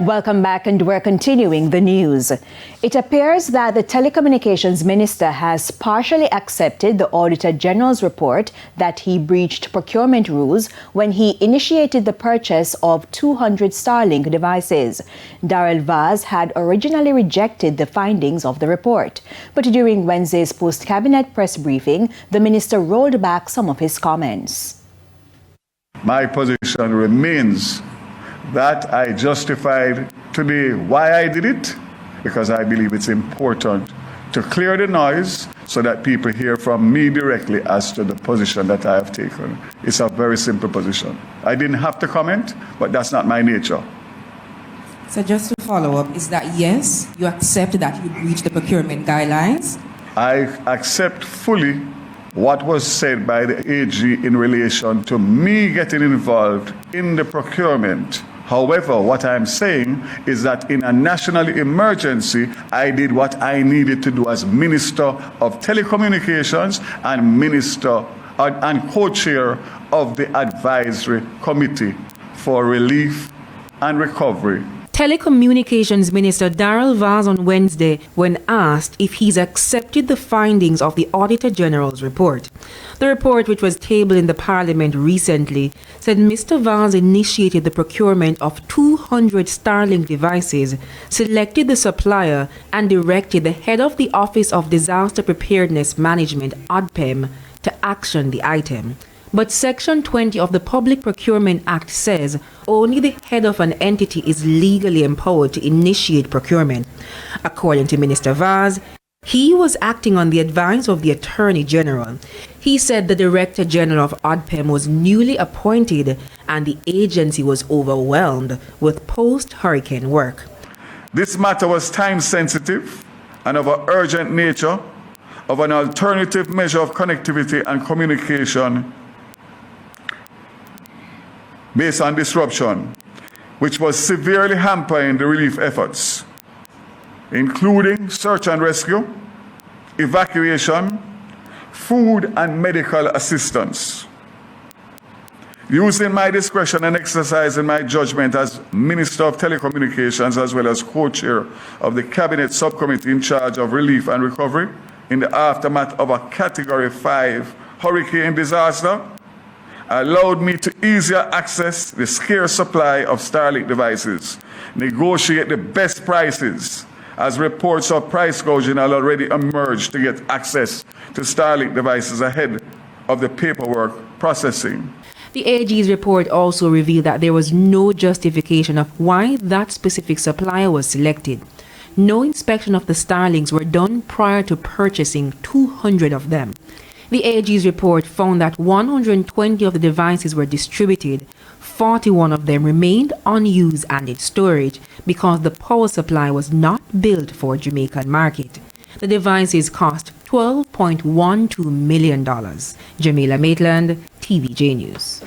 Welcome back, and we're continuing the news. It appears that the Telecommunications Minister has partially accepted the Auditor General's report that he breached procurement rules when he initiated the purchase of 200 Starlink devices. Darrell Vaz had originally rejected the findings of the report, but during Wednesday's post-cabinet press briefing, the minister rolled back some of his comments. My position remains that I justified today why I did it, because I believe it's important to clear the noise so that people hear from me directly as to the position that I have taken. It's a very simple position. I didn't have to comment, but that's not my nature. So just to follow up, is that yes, you accept that you breached the procurement guidelines? I accept fully what was said by the AG in relation to me getting involved in the procurement. However, what I'm saying is that in a national emergency, I did what I needed to do as Minister of Telecommunications and Minister and co-chair of the Advisory Committee for Relief and Recovery. Telecommunications Minister Darrell Vaz on Wednesday when asked if he's accepted the findings of the Auditor General's report. The report, which was tabled in the Parliament recently, said Mr. Vaz initiated the procurement of 200 Starlink devices, selected the supplier, and directed the head of the Office of Disaster Preparedness Management, ODPEM, to action the item. But Section 20 of the Public Procurement Act says only the head of an entity is legally empowered to initiate procurement. According to Minister Vaz, he was acting on the advice of the Attorney General. He said the Director General of ODPEM was newly appointed and the agency was overwhelmed with post-hurricane work. This matter was time-sensitive and of an urgent nature, of an alternative measure of connectivity and communication based on disruption, which was severely hampering the relief efforts, including search and rescue, evacuation, food and medical assistance. Using my discretion and exercising my judgment as Minister of Telecommunications as well as co-chair of the Cabinet Subcommittee in charge of relief and recovery in the aftermath of a Category 5 hurricane disaster, allowed me to easier access the scarce supply of Starlink devices, negotiate the best prices, as reports of price gouging had already emerged to get access to Starlink devices ahead of the paperwork processing. The AG's report also revealed that there was no justification of why that specific supplier was selected. No inspection of the Starlinks were done prior to purchasing 200 of them. The AG's report found that 120 of the devices were distributed, 41 of them remained unused and in storage because the power supply was not built for Jamaican market. The devices cost $12.12 million. Jamila Maitland, TVJ News.